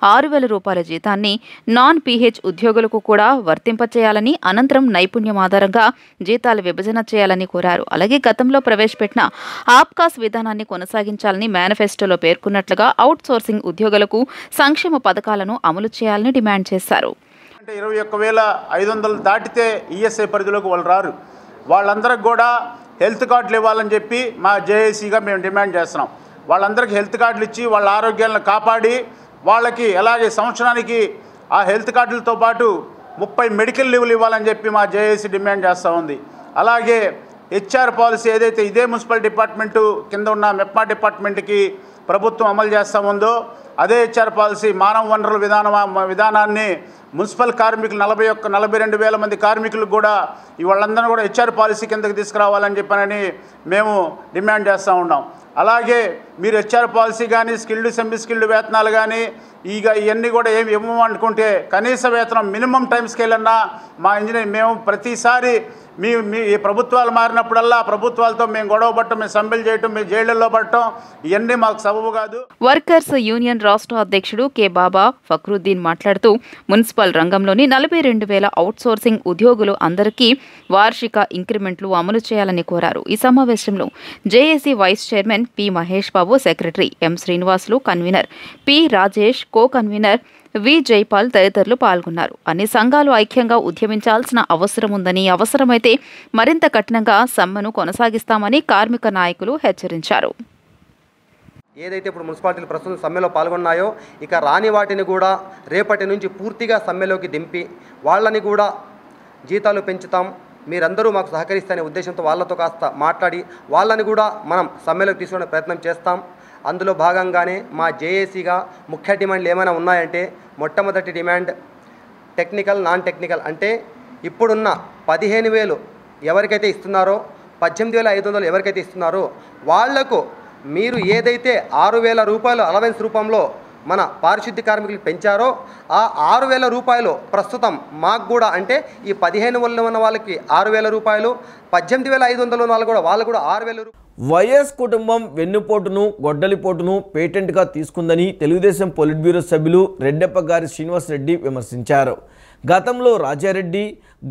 6,000 రూపాయల జీతాన్ని నాన్ పీహెచ్ ఉద్యోగులకు కూడా వర్తింపచేయాలని, అనంతరం నైపుణ్యం ఆధారంగా జీతాల విభజన చేయాలని కోరారు. అలాగే గతంలో ప్రవేశపెట్టిన ఆప్కాస్ విధానాన్ని కొనసాగించాలని మేనిఫెస్టోలో పేర్కొన్నట్లుగా అవుట్సోర్సింగ్ ఉద్యోగులకు సంక్షేమ పథకాలను అమలు చేయాలని డిమాండ్ చేశారు. 21,500 దాటితే ఈఎస్ఐ పరిధిలోకి వాళ్ళు రారు. వాళ్ళందరికి కూడా హెల్త్ కార్డులు ఇవ్వాలని చెప్పి మా జేఏసీగా మేము డిమాండ్ చేస్తున్నాం. వాళ్ళందరికీ హెల్త్ కార్డులు ఇచ్చి వాళ్ళ ఆరోగ్యాలను కాపాడి వాళ్ళకి అలాగే సంవత్సరానికి ఆ హెల్త్ కార్డులతో పాటు 30 మెడికల్ లీవ్లు ఇవ్వాలని చెప్పి మా జేఏసీ డిమాండ్ చేస్తూ ఉంది. అలాగే హెచ్ఆర్ పాలసీ ఏదైతే ఇదే మున్సిపల్ డిపార్ట్మెంటు కింద ఉన్న మెప్మా డిపార్ట్మెంట్కి ప్రభుత్వం అమలు చేస్తూ ఉందో అదే హెచ్ఆర్ పాలసీ మానవ వనరుల విధానాన్ని మున్సిపల్ కార్మికులు 42,000 మంది కార్మికులకు కూడా వాళ్ళందరూ కూడా హెచ్ఆర్ పాలసీ కిందకి తీసుకురావాలని చెప్పనని మేము డిమాండ్ చేస్తూ ఉన్నాం. అలాగే మీరు హెచ్ఆర్ పాలసీ కానీ స్కిల్డ్ సెమీ స్కిల్డ్ వేతనాలు కానీ ఇవన్నీ కూడా ఏమి ఇవ్వము అనుకుంటే కనీస వేతనం మినిమం టైం స్కేల్ అన్నా మా ఇంజనీర్ మేము ప్రతిసారి మీ ప్రభుత్వాలు మారినప్పుడల్లా ప్రభుత్వాలతో మేము గొడవ పడటం, మేము సమ్మెలు చేయటం, మేము జైళ్లలో పడటం ఇవన్నీ మాకు సబబు కాదు. వర్కర్స్ యూనియన్ రాష్ట్ర అధ్యక్షుడు కె బాబా ఫక్రుద్దీన్ మాట్లాడుతూ మున్సిపల్ రంగంలోని 42,000 అవుట్సోర్సింగ్ ఉద్యోగులు అందరికీ వార్షిక ఇంక్రిమెంట్లు అమలు చేయాలని కోరారు. ఈ సమావేశంలో JAC vice chairman P Mahesh Babu, secretary M Srinivasulu, convenor P Rajesh, co convenor V Jaipal తదితరులు పాల్గొన్నారు. అన్ని సంఘాలు ఐక్యంగా ఉద్యమించాల్సిన అవసరం ఉందని, అవసరమైతే మరింత కఠినంగా సమ్మెను కొనసాగిస్తామని కార్మిక నాయకులు హెచ్చరించారు. ఏదైతే ఇప్పుడు మున్సిపాలిటీలు ప్రస్తుతం సమ్మెలో పాల్గొన్నాయో ఇక రాని వాటిని కూడా రేపటి నుంచి పూర్తిగా సమ్మెలోకి దింపి వాళ్ళని కూడా జీతాలు పెంచుతాం, మీరందరూ మాకు సహకరిస్తానే ఉద్దేశంతో వాళ్ళతో కాస్త మాట్లాడి వాళ్ళని కూడా మనం సమ్మెలోకి తీసుకునే ప్రయత్నం చేస్తాం. అందులో భాగంగానే మా జేఏసీగా ముఖ్య డిమాండ్లు ఏమైనా ఉన్నాయంటే మొట్టమొదటి డిమాండ్ టెక్నికల్, నాన్ టెక్నికల్ అంటే ఇప్పుడున్న 15,000 ఎవరికైతే ఇస్తున్నారో 18,500 ఎవరికైతే ఇస్తున్నారో వాళ్లకు మీరు ఏదైతే 6,000 రూపాయలు అలవెన్స్ రూపంలో మన పారిశుద్ధ్య కార్మికులకు పెంచారో ఆ 6,000 రూపాయలు ప్రస్తుతం మాకు కూడా అంటే ఈ 15,000 ఉన్న వాళ్ళకి 6,000 రూపాయలు, 18,500 ఉన్న వాళ్ళు కూడా 6,000 రూపాయలు. వైఎస్ కుటుంబం వెన్నుపోటును, గొడ్డలిపోటును పేటెంట్గా తీసుకుందని తెలుగుదేశం పొలిట్ బ్యూరో సభ్యులు రెడ్డెప్ప గారి శ్రీనివాసరెడ్డి విమర్శించారు. గతంలో రాజారెడ్డి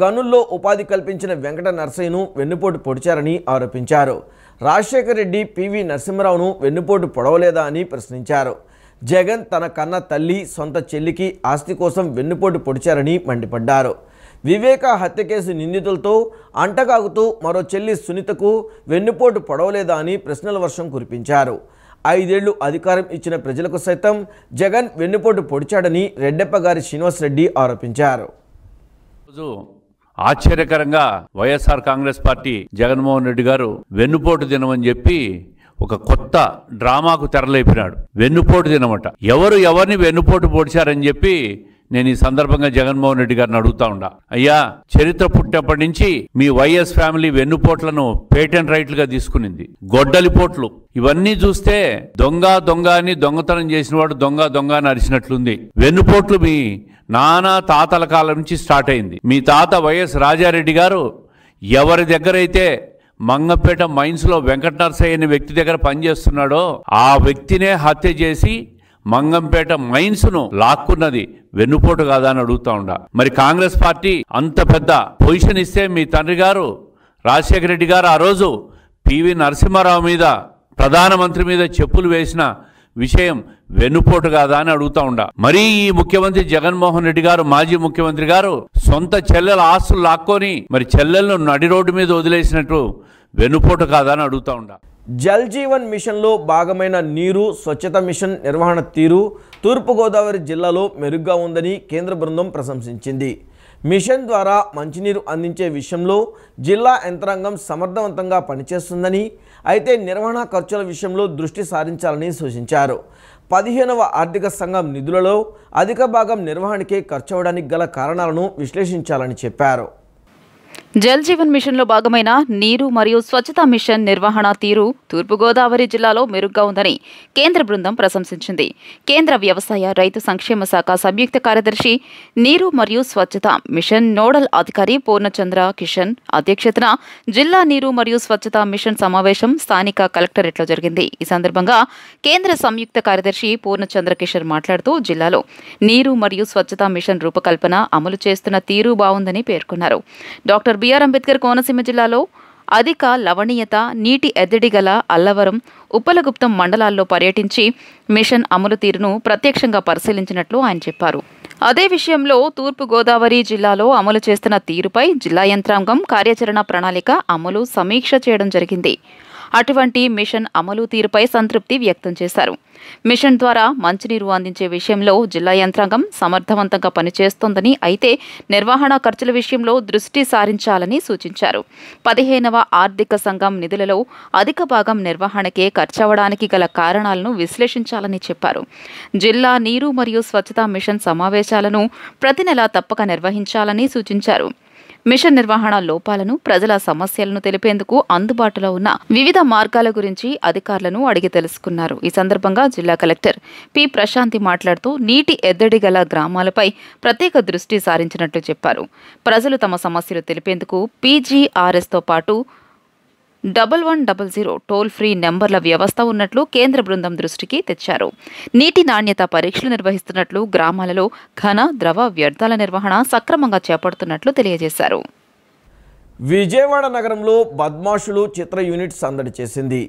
గనుల్లో ఉపాధి కల్పించిన వెంకట నరసయ్యను వెన్నుపోటు పొడిచారని ఆరోపించారు. రాజశేఖర్ రెడ్డి పివి నరసింహరావును వెన్నుపోటు పొడవలేదా అని ప్రశ్నించారు. జగన్ తన కన్న తల్లి, సొంత చెల్లికి ఆస్తి కోసం వెన్నుపోటు పొడిచారని మండిపడ్డారు. వివేక హత్య కేసు నిందితులతో అంటగాగుతూ మరో చెల్లి సునీతకు వెన్నుపోటు పొడవలేదా అని ప్రశ్నల వర్షం కురిపించారు. 5 ఏళ్లు అధికారం ఇచ్చిన ప్రజలకు సైతం జగన్ వెన్నుపోటు పొడిచాడని రెడ్డెప్ప గారి శ్రీనివాసరెడ్డి ఆరోపించారు. ఆశ్చర్యకరంగా వైఎస్ఆర్ కాంగ్రెస్ పార్టీ జగన్మోహన్ రెడ్డి గారు వెన్నుపోటు దినమని చెప్పి ఒక కొత్త డ్రామాకు తెరలేపినాడు. వెన్నుపోటు దినమట. ఎవరిని వెన్నుపోటు పొడిచారని చెప్పి నేను ఈ సందర్భంగా జగన్మోహన్ రెడ్డి గారిని అడుగుతా ఉండా. అయ్యా, చరిత్ర పుట్టినప్పటి నుంచి మీ వైఎస్ ఫ్యామిలీ వెన్నుపోట్లను పేటెంట్ రైట్లుగా తీసుకునింది. గొడ్డలిపోట్లు ఇవన్నీ చూస్తే దొంగ అని దొంగతనం చేసిన వాడు దొంగ అని అరిచినట్లుంది. వెన్నుపోట్లు మీ నానా తాతల కాలం నుంచి స్టార్ట్ అయింది. మీ తాత వైఎస్ రాజారెడ్డి గారు ఎవరి దగ్గరైతే మంగంపేట మైన్స్లో వెంకట నరసయ్య అనే వ్యక్తి దగ్గర పనిచేస్తున్నాడో ఆ వ్యక్తినే హత్య చేసి మంగంపేట మైన్స్ను లాక్కున్నది వెన్నుపోటు కాదా అని అడుగుతా ఉండా. మరి కాంగ్రెస్ పార్టీ అంత పెద్ద పొజిషన్ ఇస్తే మీ తండ్రి గారు రాజశేఖర రెడ్డి గారు ఆ రోజు పివి నరసింహారావు మీద, ప్రధానమంత్రి మీద చెప్పులు వేసిన విషయం వెన్నుపోటు కాదా అని అడుగుతా ఉండా. మరీ ఈ ముఖ్యమంత్రి జగన్మోహన్ రెడ్డి గారు, మాజీ ముఖ్యమంత్రి గారు సొంత చెల్లెల ఆస్తులు లాక్కొని మరి చెల్లెలను నడి రోడ్డు మీద వదిలేసినట్టు వెన్నుపోటు కాదా అని అడుగుతా ఉండా. జల్ జీవన్ మిషన్లో భాగమైన నీరు స్వచ్ఛత మిషన్ నిర్వహణ తీరు తూర్పుగోదావరి జిల్లాలో మెరుగ్గా ఉందని కేంద్ర బృందం ప్రశంసించింది. మిషన్ ద్వారా మంచినీరు అందించే విషయంలో జిల్లా యంత్రాంగం సమర్థవంతంగా పనిచేస్తుందని, అయితే నిర్వహణ ఖర్చుల విషయంలో దృష్టి సారించాలని సూచించారు. 15వ ఆర్థిక సంఘం నిధులలో అధిక భాగం నిర్వహణకే ఖర్చవడానికి గల కారణాలను విశ్లేషించాలని చెప్పారు. జల్ జీవన్ మిషన్లో భాగమైన నీరు మరియు స్వచ్ఛతా మిషన్ నిర్వహణ తీరు తూర్పుగోదావరి జిల్లాలో మెరుగ్గా ఉందని కేంద్ర బృందం ప్రశంసించింది. కేంద్ర వ్యవసాయ రైతు సంక్షేమ శాఖ సంయుక్త కార్యదర్శి నీరు మరియు స్వచ్ఛతా మిషన్ నోడల్ అధికారి పూర్ణచంద్ర కిషన్ అధ్యక్షతన జిల్లా నీరు మరియు స్వచ్ఛతా మిషన్ సమావేశం స్థానిక కలెక్టరేట్లో జరిగింది. ఈ సందర్భంగా కేంద్ర సంయుక్త కార్యదర్శి పూర్ణచంద్ర కిషన్ మాట్లాడుతూ జిల్లాలో నీరు మరియు స్వచ్ఛతా మిషన్ రూపకల్పన అమలు చేస్తున్న తీరు బాగుందని పేర్కొన్నారు. డాక్టర్ బిఆర్ అంబేద్కర్ కోనసీమ జిల్లాలో అధిక లవణీయత నీటి ఎద్దడి గల అల్లవరం, ఉప్పలగుప్తం మండలాల్లో పర్యటించి మిషన్ అమలు తీరును ప్రత్యక్షంగా పరిశీలించినట్లు ఆయన చెప్పారు. అదే విషయంలో తూర్పుగోదావరి జిల్లాలో అమలు చేస్తున్న తీరుపై జిల్లా యంత్రాంగం కార్యాచరణ ప్రణాళిక అమలు సమీక్ష చేయడం జరిగింది. అటువంటి మిషన్ అమలు తీరుపై సంతృప్తి వ్యక్తం చేశారు. మిషన్ ద్వారా మంచినీరు అందించే విషయంలో జిల్లా యంత్రాంగం సమర్థవంతంగా పనిచేస్తోందని, అయితే నిర్వహణ ఖర్చుల విషయంలో దృష్టి సారించాలని సూచించారు. 15వ ఆర్థిక సంఘం నిధులలో అధిక భాగం నిర్వహణకే ఖర్చవడానికి గల కారణాలను విశ్లేషించాలని చెప్పారు. జిల్లా నీరు మరియు స్వచ్ఛతా మిషన్ సమావేశాలను ప్రతి నెలా తప్పక నిర్వహించాలని సూచించారు. మిషన్ నిర్వహణ లోపాలను, ప్రజల సమస్యలను తెలిపేందుకు అందుబాటులో ఉన్న వివిధ మార్గాల గురించి అధికారులను అడిగి తెలుసుకున్నారు. ఈ సందర్భంగా జిల్లా కలెక్టర్ పి ప్రశాంతి మాట్లాడుతూ నీటి ఎద్దడి గల గ్రామాలపై ప్రత్యేక దృష్టి సారించినట్లు చెప్పారు. ప్రజలు తమ సమస్యలు తెలిపేందుకు PGRSతో పాటు 1100 టోల్ ఫ్రీ నెంబర్ల వ్యవస్థ ఉన్నట్లు కేంద్ర బృందం దృష్టికి తెచ్చారు. నీటి నాణ్యత పరీక్షలు నిర్వహిస్తున్నట్లు, గ్రామాలలో ఘన, ద్రవ వ్యర్థాల నిర్వహణ సక్రమంగా చేపడుతున్నట్లు తెలియజేశారు. విజయవాడ నగరంలో బద్మాషులు చిత్ర యూనిట్ సందడి చేసింది.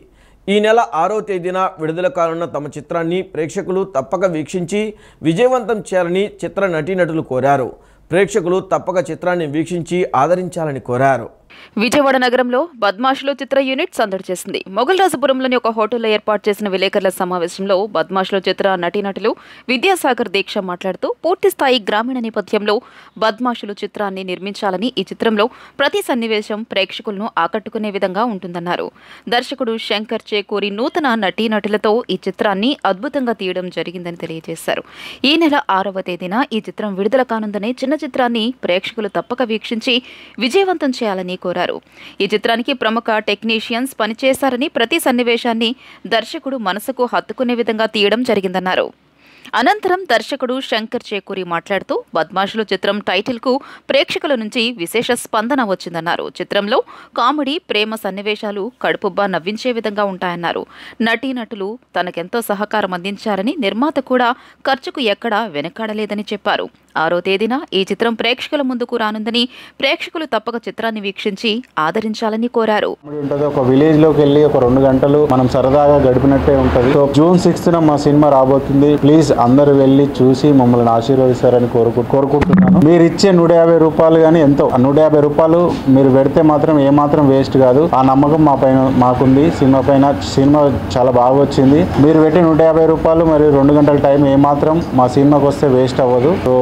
ఈ నెల 6వ తేదీన విడుదల కానున్న తమ చిత్రాన్ని ప్రేక్షకులు తప్పక వీక్షించి విజయవంతం చేయాలని చిత్ర నటీనటులు కోరారు. ప్రేక్షకులు తప్పక చిత్రాన్ని వీక్షించి ఆదరించాలని కోరారు. విజయవాడ నగరంలో బద్మాషులు చిత్ర యూనిట్ సందడి చేసింది. మొగల్రాజపురంలోని ఒక హోటల్లో ఏర్పాటు చేసిన విలేకరుల సమావేశంలో బద్మాషులు చిత్ర నటీనటులు విద్యాసాగర్ దీక్ష మాట్లాడుతూ పూర్తిస్థాయి గ్రామీణ నేపథ్యంలో బద్మాషులు చిత్రాన్ని నిర్మించాలని, ఈ చిత్రంలో ప్రతి సన్నివేశం ప్రేక్షకులను ఆకట్టుకునే విధంగా ఉంటుందన్నారు. దర్శకుడు శంకర్ చేకూరి నూతన నటీనటులతో ఈ చిత్రాన్ని అద్భుతంగా తీయడం జరిగిందని తెలియజేశారు. ఈ నెల 6వ తేదీన ఈ చిత్రం విడుదల కానుందని, చిన్న చిత్రాన్ని ప్రేక్షకులు తప్పక వీక్షించి విజయవంతం చేయాలని కోరారు. ఈ చిత్రానికి ప్రముఖ టెక్నీషియన్స్ పనిచేశారని, ప్రతి సన్నివేశాన్ని దర్శకుడు మనసుకు హత్తుకునే విధంగా తీయడం జరిగిందన్నారు. అనంతరం దర్శకుడు శంకర్ చేకూరి మాట్లాడుతూ బద్మాషులు చిత్రం టైటిల్కు ప్రేక్షకుల నుంచి విశేష స్పందన వచ్చిందన్నారు. చిత్రంలో కామెడీ, ప్రేమ సన్నివేశాలు కడుపుబ్బా నవ్వించే విధంగా ఉంటాయన్నారు. నటీనటులు తనకెంతో సహకారం అందించారని, నిర్మాత కూడా ఖర్చుకు ఎక్కడా వెనకాడలేదని చెప్పారు. 6వ తేదీన ఈ చిత్రం ప్రేక్షకుల ముందుకు రానుందని, ప్రేక్షకులు తప్పక చిత్రాన్ని వీక్షించి ఆదరించాలని కోరారు. ఒక విలేజ్ లోకి వెళ్ళి ఒక 2 గంటలు మనం సరదాగా గడిపినట్టే ఉంటుంది. సో జూన్ 6న మా సినిమా రాబోతుంది. ప్లీజ్ అందరూ వెళ్ళి చూసి మమ్మల్ని ఆశీర్వదిస్తారని కోరుకుంటున్నాను. మీరు ఇచ్చే 150 రూపాయలు కానీ ఎంతో, 150 రూపాయలు మీరు పెడితే మాత్రం ఏమాత్రం వేస్ట్ కాదు. ఆ నమ్మకం మా పైన మాకుంది. సినిమా పైన సినిమా చాలా బాగా వచ్చింది. మీరు పెట్టి 150 రూపాయలు మరియు 2 గంటల టైం ఏమాత్రం మా సినిమాకి వస్తే వేస్ట్ అవ్వదు. సో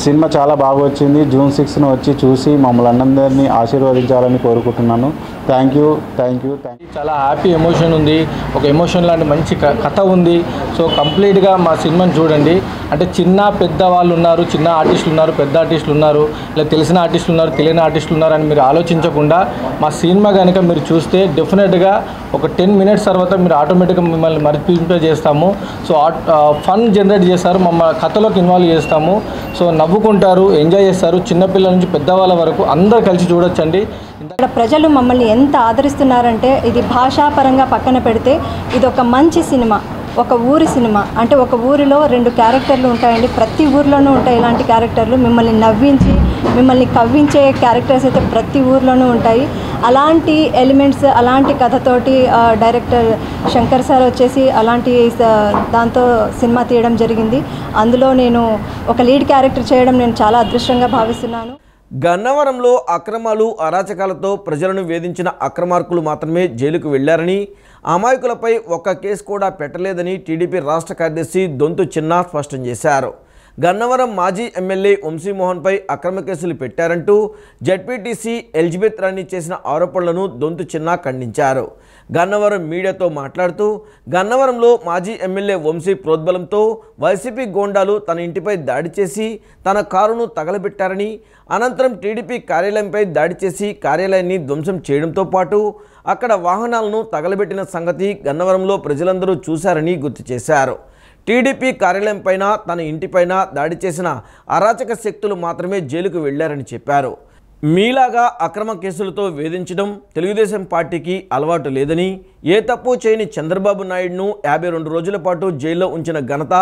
సినిమా చాలా బాగా వచ్చింది. జూన్ 6న వచ్చి చూసి మమ్మల్ని అందరినీ ఆశీర్వదించాలని కోరుకుంటున్నాను. Thank you. చాలా హ్యాపీ ఎమోషన్ ఉంది. ఒక ఎమోషన్ లాంటి మంచి కథ ఉంది. సో కంప్లీట్గా మా సినిమాని చూడండి. అంటే చిన్న పెద్ద వాళ్ళు ఉన్నారు, చిన్న ఆర్టిస్టులు ఉన్నారు, పెద్ద ఆర్టిస్టులు ఉన్నారు, ఇలా తెలిసిన ఆర్టిస్టులు ఉన్నారు, తెలియని ఆర్టిస్టులు ఉన్నారు అని మీరు ఆలోచించకుండా మా సినిమా కనుక మీరు చూస్తే డెఫినెట్గా ఒక 10 మినిట్స్ తర్వాత మీరు ఆటోమేటిక్గా మిమ్మల్ని మరిపింపజేస్తాము. సో ఫన్ జనరేట్ చేస్తారు, మమ్మల్ని కథలోకి ఇన్వాల్వ్ చేస్తాము. సో నవ్వుకుంటారు, ఎంజాయ్ చేస్తారు. చిన్నపిల్లల నుంచి పెద్దవాళ్ళ వరకు అందరు కలిసి చూడొచ్చండి. ఇక్కడ ప్రజలు మమ్మల్ని ఎంత ఆదరిస్తున్నారంటే, ఇది భాషాపరంగా పక్కన పెడితే ఇది ఒక మంచి సినిమా, ఒక ఊరి సినిమా. అంటే ఒక ఊరిలో 2 క్యారెక్టర్లు ఉంటాయండి. ప్రతి ఊరిలోనూ ఉంటాయి ఇలాంటి క్యారెక్టర్లు. మిమ్మల్ని నవ్వించి, మిమ్మల్ని కవ్వించే క్యారెక్టర్స్ అయితే ప్రతి ఊరిలోనూ ఉంటాయి. అలాంటి ఎలిమెంట్స్, అలాంటి కథతోటి డైరెక్టర్ శంకర్ సార్ వచ్చేసి అలాంటి దాంతో సినిమా తీయడం జరిగింది. అందులో నేను ఒక లీడ్ క్యారెక్టర్ చేయడం నేను చాలా అదృష్టంగా భావిస్తున్నాను. గన్నవరంలో అక్రమాలు, అరాచకాలతో ప్రజలను వేధించిన అక్రమార్కులు మాత్రమే జైలుకు వెళ్లారని, అమాయకులపై ఒక్క కేసు కూడా పెట్టలేదని టీడీపీ రాష్ట్ర కార్యదర్శి దొంతు చిన్న స్పష్టం చేశారు. గన్నవరం మాజీ ఎమ్మెల్యే వంశీమోహన్పై అక్రమ కేసులు పెట్టారంటూ జడ్పీటీసీ ఎలిజబెత్ రాణి చేసిన ఆరోపణలను దొంతు చిన్నా ఖండించారు. గన్నవరం మీడియాతో మాట్లాడుతూ గన్నవరంలో మాజీ ఎమ్మెల్యే వంశీ ప్రోద్బలంతో వైసీపీ గోండాలు తన ఇంటిపై దాడి చేసి తన కారును తగలబెట్టారని, అనంతరం టీడీపీ కార్యాలయంపై దాడి చేసి కార్యాలయాన్ని ధ్వంసం చేయడంతో పాటు అక్కడ వాహనాలను తగలబెట్టిన సంగతి గన్నవరంలో ప్రజలందరూ చూశారని గుర్తు చేశారు. టీడీపీ కార్యాలయం పైన తన ఇంటిపైన దాడి చేసిన అరాచక శక్తులు మాత్రమే జైలుకు వెళ్లారని చెప్పారు. మీలాగా అక్రమ కేసులతో వేధించడం తెలుగుదేశం పార్టీకి అలవాటు లేదని, ఏ తప్పు చేయని చంద్రబాబు నాయుడును 52 రోజుల పాటు జైల్లో ఉంచిన ఘనత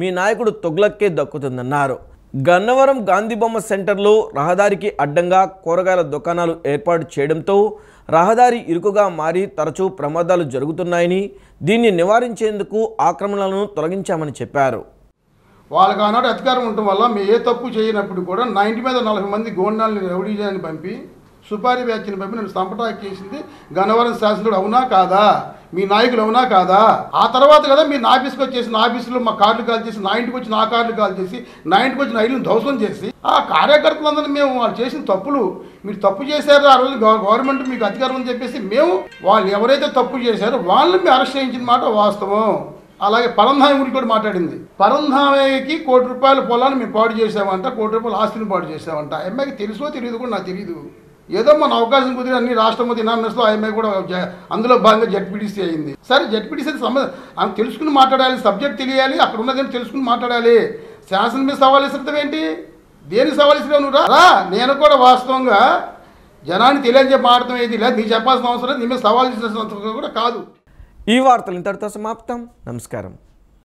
మీ నాయకుడు తొగ్లక్కే దక్కుతుందన్నారు. గన్నవరం గాంధీబొమ్మ సెంటర్లో రహదారికి అడ్డంగా కూరగాయల దుకాణాలు ఏర్పాటు చేయడంతో రహదారి ఇరుకుగా మారి తరచూ ప్రమాదాలు జరుగుతున్నాయని, దీన్ని నివారించేందుకు ఆక్రమణలను తొలగించామని చెప్పారు. వాళ్ళకి ఆనాడు అధికారం ఉండటం వల్ల మేము ఏ తప్పు చేయనప్పుడు కూడా 90 మీద 40 మంది గోండాలని రౌడీజాన్ని పంపి సుపారీ వ్యాఖ్యని పంపి నన్ను సంపటాకి చేసింది గన్నవరం శాసనుడు అవునా కాదా, మీ నాయకులు అవునా కాదా? ఆ తర్వాత కదా మీరు నా ఆఫీస్కి వచ్చేసి నా ఆఫీసులో మా కార్డులు కాల్ చేసి, నా ఇంటికి వచ్చి నా కార్డులు కాల్ చేసి, నా ఇంటికి వచ్చి నా ఇల్లుని ధ్వంసం చేసి ఆ కార్యకర్తలందరినీ మేము వాళ్ళు చేసిన తప్పులు మీరు తప్పు చేశారో ఆ రోజు గవర్నమెంట్ మీకు అధికారం అని చెప్పేసి మేము వాళ్ళు ఎవరైతే తప్పు చేశారో వాళ్ళని మేము అరెస్ట్ చేయించిన మాట వాస్తవం. అలాగే పరంధామి గురించి కూడా మాట్లాడింది. పరంధామికి ₹1 కోటి పొలాన్ని మేము పాడు చేసామంట, ₹1 కోటి ఆస్తిని పాడు చేసామంట. అమ్మాయికి తెలుసో తెలియదు కూడా నాకు తెలియదు. ఏదో మన అవకాశం కుదిరి అన్ని రాష్ట్రపతి ఇనామినేషన్లో ఆ అమ్మాయి కూడా అందులో భాగంగా జడ్పీటీసీ అయింది. సరే జడ్పీటీసీ ఆమె తెలుసుకుని మాట్లాడాలి, సబ్జెక్ట్ తెలియాలి, అక్కడ ఉన్నదని తెలుసుకుని మాట్లాడాలి. శాసనం మీద సవాల్ విసరడం ఏంటి? దేనికి సవాల్ విసిరావు నువ్వు రా? నేను కూడా వాస్తవంగా జనాన్ని తెలియజేసి మాట్లాడటం ఏది లేదు, నీకు చెప్పాల్సిన అవసరం నీ మీద సవాల్ విసిరేసినంత కూడా కాదు. ఈ వార్తలు ఇంతటితో సమాప్తం. నమస్కారం.